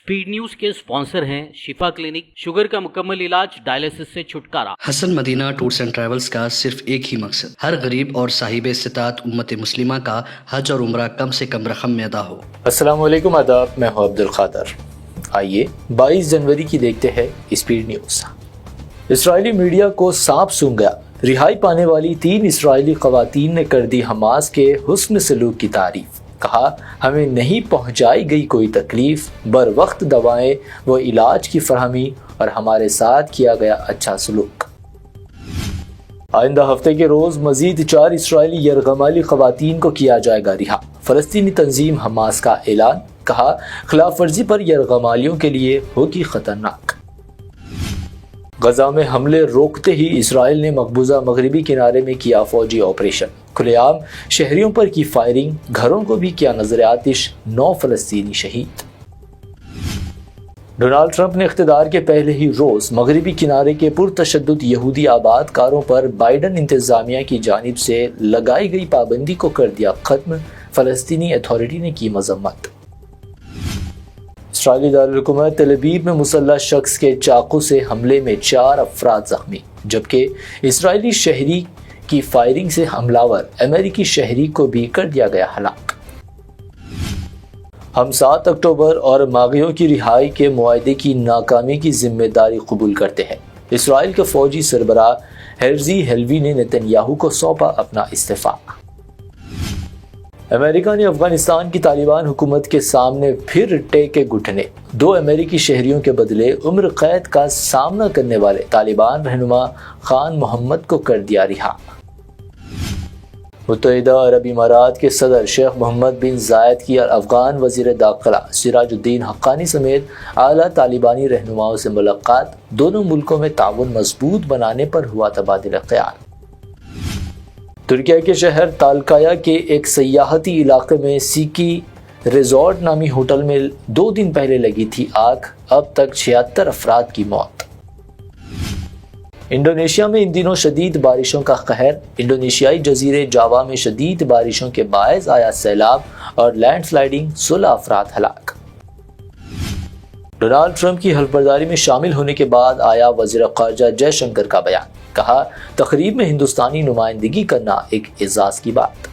Speed news के sponsor हैं शिफा clinic, sugar का मुकम्मल इलाज, डायलिसिस से छुटकारा। Hasan Madina tours and travels का सिर्फ एक ही मकसद, हर गरीब और साहिब इस्तिताअत उम्मत मुस्लिमा का हज और उम्रा कम से कम रकम में अदा हो। अस्सलाम वालेकुम, आदाब, मैं हूं अब्दुल खादर। आइए 22 जनवरी की देखते हैं स्पीड न्यूज। इसराइली मीडिया को सांप सूंघ गया। रिहाई पाने वाली 3 इसराइली खवातीन ने कर दी हमास के हुस्न सलूक की तारीफ। कहा, हमें नहीं पहुंचाई गई कोई तकलीफ, बर वक्त दवाएं व इलाज की फरहमी और हमारे साथ किया गया अच्छा सलूक। आइंदा हफ्ते के रोज मजीद 4 इसराइली यरगमाली खवातीन को किया जाएगा रिहा। फलस्तीनी तंजीम हमास का ऐलान। कहा, खिलाफ वर्जी पर यरगमालियों के लिए होगी खतरनाक। गजा में हमले रोकते ही इसराइल ने मकबूजा मगरबी किनारे में किया फौजी ऑपरेशन। खुलेआम शहरियों पर की फायरिंग, घरों को भी किया नजर आतिश, 9 फलस्तीनी शहीद। डोनाल्ड ट्रंप ने इख्तिदार के पहले ही रोज मगरबी किनारे के पुरतशद्दुद यहूदी आबादकारों पर बाइडन इंतजामिया की जानिब से लगाई गई पाबंदी को कर दिया खत्म। फलस्तीनी अथॉरिटी ने की मजम्मत। इसराइली दारुल हुकूमत तेल अवीव में मुसल्लह शख्स के चाकू से हमले में 4 अफराद जख्मी, जबकि इसराइली शहरी की फायरिंग से हमलावर अमेरिकी शहरी को भी कर दिया गया हलाक। हम 7 अक्टूबर और मागियों की रिहाई के मुआहदे की नाकामी की जिम्मेदारी कबूल करते हैं। इसराइल के फौजी सरबराह हेर्जी हेलवी ने नेतन्याहू को सौंपा अपना इस्तीफा। अमेरिका ने अफगानिस्तान की तालिबान हुकूमत के सामने फिर टेके घुटने। 2 अमेरिकी शहरियों के बदले उम्र कैद का सामना करने वाले तालिबान रहनुमा खान मोहम्मद को कर दिया रिहा। मुत्तहिदा अरब इमारात के सदर शेख मोहम्मद बिन जायद की अफगान वजीर दाखिला सिराजुद्दीन हक्कानी समेत आला तालिबानी रहनुमाओं से मुलाकात। दोनों मुल्कों में ताउन मजबूत बनाने पर हुआ तबादला ख्याल। तुर्किया के शहर तालकाया के एक सयाहती इलाके में सीकी रिजॉर्ट नामी होटल में 2 दिन पहले लगी थी आग। अब तक 76 अफराद की मौत। इंडोनेशिया में इन दिनों शदीद बारिशों का कहर। इंडोनेशियाई जजीरे जावा में शदीद बारिशों के बायस आया सैलाब और लैंडस्लाइडिंग, 16 अफराद हलाक। डोनाल्ड ट्रंप की हल्फबर्दारी में शामिल होने के बाद आया वजीर ख़ारजा जयशंकर का बयान। कहा, तकरीब में हिंदुस्तानी नुमाइंदगी करना एक एजाज की बात।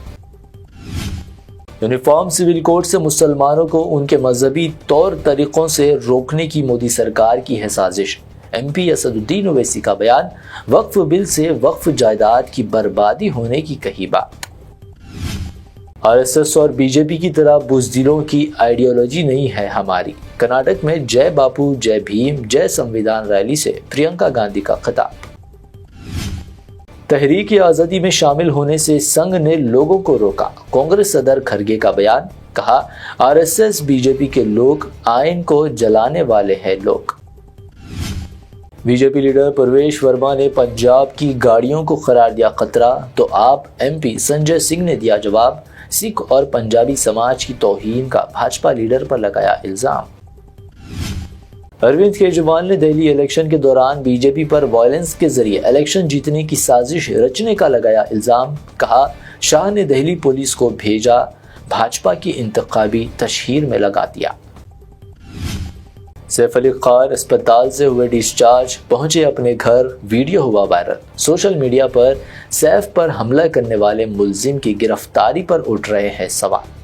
यूनिफॉर्म सिविल कोड से मुसलमानों को उनके मजहबी तौर तरीकों से रोकने की मोदी सरकार की है साजिश। MP असदुद्दीन ओवैसी का बयान। वक्फ बिल से वक्फ जायदाद की बर्बादी होने की कही बात। RSS और BJP की तरह बुज़दिलों की आइडियोलॉजी नहीं है हमारी। कर्नाटक में जय बापू जय भीम जय संविधान रैली से प्रियंका गांधी का खिताब। तहरीक आज़ादी में शामिल होने से संघ ने लोगों को रोका। कांग्रेस सदर खरगे का बयान। कहा, RSS BJP के लोग, आइन को जलाने वाले हैं लोग। बीजेपी लीडर परवेश वर्मा ने पंजाब की गाड़ियों को करार दिया खतरा, तो आप MP संजय सिंह ने दिया जवाब। सिख और पंजाबी समाज की तौहीन का भाजपा लीडर पर लगाया इल्जाम। अरविंद केजरीवाल ने दिल्ली इलेक्शन के दौरान बीजेपी पर वायलेंस के जरिए इलेक्शन जीतने की साजिश रचने का लगाया इल्जाम। कहा, शाह ने दिल्ली पुलिस को भेजा, भाजपा की इंतखाबी तशहीर में लगा दिया। सैफ अली खान अस्पताल से हुए डिस्चार्ज, पहुंचे अपने घर, वीडियो हुआ वायरल। सोशल मीडिया पर सैफ पर हमला करने वाले मुलजिम की गिरफ्तारी पर उठ रहे हैं सवाल।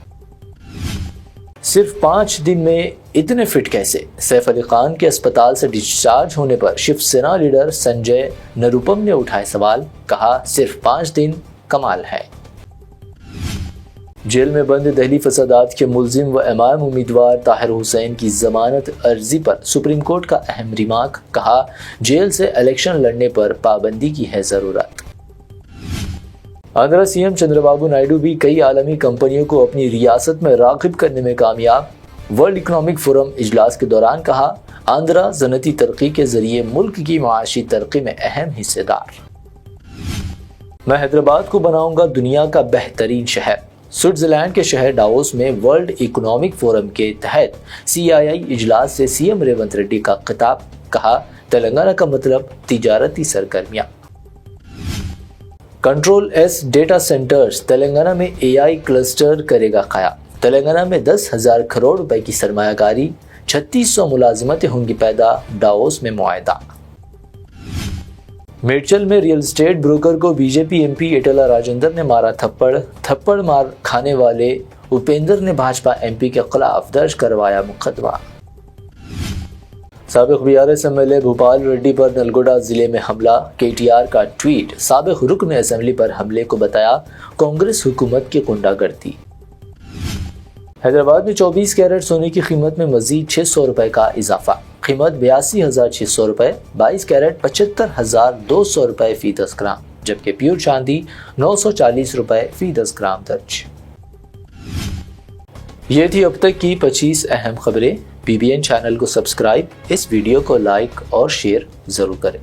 सिर्फ 5 दिन में इतने फिट कैसे? सैफ अली खान के अस्पताल से डिस्चार्ज होने पर शिवसेना लीडर संजय निरुपम ने उठाए सवाल। कहा, सिर्फ 5 दिन कमाल है। जेल में बंद दिल्ली फसादात के मुलजिम व इमाम उम्मीदवार ताहिर हुसैन की जमानत अर्जी पर सुप्रीम कोर्ट का अहम रिमार्क। कहा, जेल से इलेक्शन लड़ने पर पाबंदी की है जरूरत। आंध्रा CM चंद्रबाबू नायडू भी कई आलमी कंपनियों को अपनी रियासत में राग़िब करने में कामयाब। वर्ल्ड इकोनॉमिक फोरम इजलास के दौरान कहा, आंध्रा सनती तरक्की के जरिए मुल्क की माशी तरक्की में अहम हिस्सेदार। मैं हैदराबाद को बनाऊंगा दुनिया का बेहतरीन शहर। स्विट्जरलैंड के शहर डावोस में वर्ल्ड इकोनॉमिक फोरम के तहत CII इजलास से CM रेवंत रेड्डी का खिताब। कहा, तेलंगाना का मतलब तिजारती सरगर्मियां। Control S data centres Telangana में AI क्लस्टर करेगा काया। तेलंगाना में 10,000 करोड़ रुपए की सरमायाकारी, 3600 मुलाजिमतें होंगी पैदा, डावोस में मुआहदा। मेडचल में रियल एस्टेट ब्रोकर को बीजेपी एमपी ईटेला राजेंद्र ने मारा थप्पड़ मार खाने वाले उपेंद्र ने भाजपा एमपी के खिलाफ दर्ज करवाया मुकदमा। साबिक बीआरएस एमएलए भूपाल रेड्डी पर नलगोंडा जिले में हमला, केटीआर का ट्वीट साबिक रुकन असेंबली पर हमले को बताया कांग्रेस हुकूमत की गुंडागर्दी। हैदराबाद में 24 कैरेट सोने की कीमत में मजीद 600 रुपए का इजाफा, कीमत 82,600 रुपए, 22 कैरेट 75,200 रुपए फी 10 ग्राम, जबकि प्योर चांदी 940 रुपए फी 10 ग्राम दर्ज। ये थी अब तक की 25 अहम खबरें। PBN चैनल को सब्सक्राइब, इस वीडियो को लाइक और शेयर जरूर करें।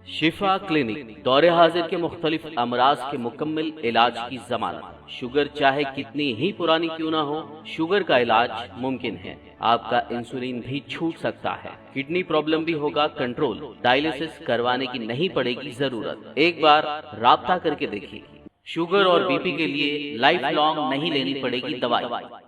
शिफा क्लिनिक दौरे हाजिर के मुख्तलिफ अमराज के मुकम्मल इलाज की जमानत। शुगर चाहे कितनी ही पुरानी क्यों ना हो, शुगर का इलाज मुमकिन है। आपका इंसुलिन भी छूट सकता है, किडनी प्रॉब्लम भी होगा कंट्रोल, डायलिसिस करवाने की नहीं पड़ेगी जरूरत। एक बार राब्ता करके देखिए। शुगर और बीपी के लिए लाइफ लॉन्ग नहीं लेनी पड़ेगी दवाई।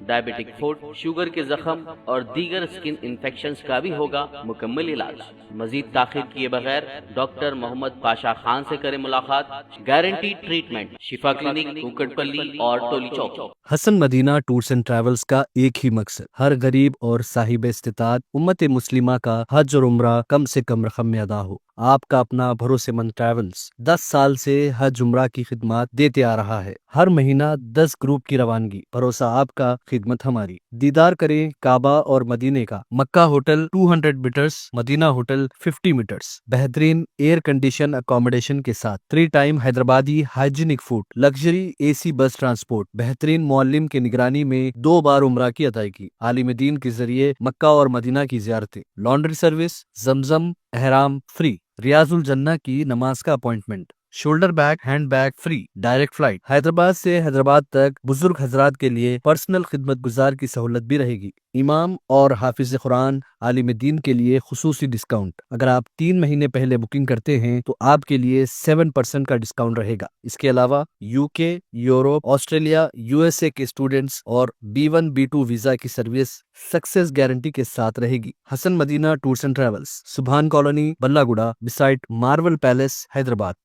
डायबिटिक फूड, शुगर के जख्म और दीगर स्किन इन्फेक्शंस का भी होगा मुकम्मल इलाज। मजीद ताखिर किए बगैर डॉक्टर मोहम्मद पाशा खान से करें मुलाकात। Guarantee treatment, Shifa clinic, Kukatpally और Toli Chowk. Hasan Madina tours and travels का एक ही मकसद, हर गरीब और साहिब इस्तिताअत उम्मत मुस्लिमा का हज और उम्रा कम से कम रकम में अदा हो। आपका अपना भरोसेमंद ट्रैवल्स 10 साल से हज उम्रा की खिदमत देते आ रहा है। हर महीना 10 ग्रुप की रवानगी, भरोसा आपका, खिदमत हमारी। दीदार करें काबा और मदीने का। Makkah hotel 200 meters, Madina hotel 50 meters, बेहतरीन एयर कंडीशन अकोमोडेशन के साथ 3 time Hyderabadi hygienic food, luxury AC bus transport, बेहतरीन मौल्लिम की निगरानी में 2 बार उम्रा की अदायगी, आलिम दीन के जरिए मक्का और मदीना की जियारतें, लॉन्ड्री सर्विस, जमजम एहराम फ्री, रियाजुल जन्ना की नमाज का appointment, shoulder bag hand bag free, direct flight. Hyderabad से हैदराबाद तक बुजुर्ग हजरात के लिए पर्सनल खिदमत गुजार की सहूलत भी रहेगी। इमाम और हाफिज कुरान आलिम दीन के लिए खुसूसी डिस्काउंट। अगर आप 3 महीने पहले बुकिंग करते हैं तो आपके लिए 7% का डिस्काउंट रहेगा। इसके अलावा UK, यूरोप, ऑस्ट्रेलिया, USA के स्टूडेंट्स और B1 B2 वीजा की सर्विस सक्सेस गारंटी के साथ रहेगी। Hasan Madina tours and travels, Subhan colony, Ballaguda, beside Marvel Palace, Hyderabad.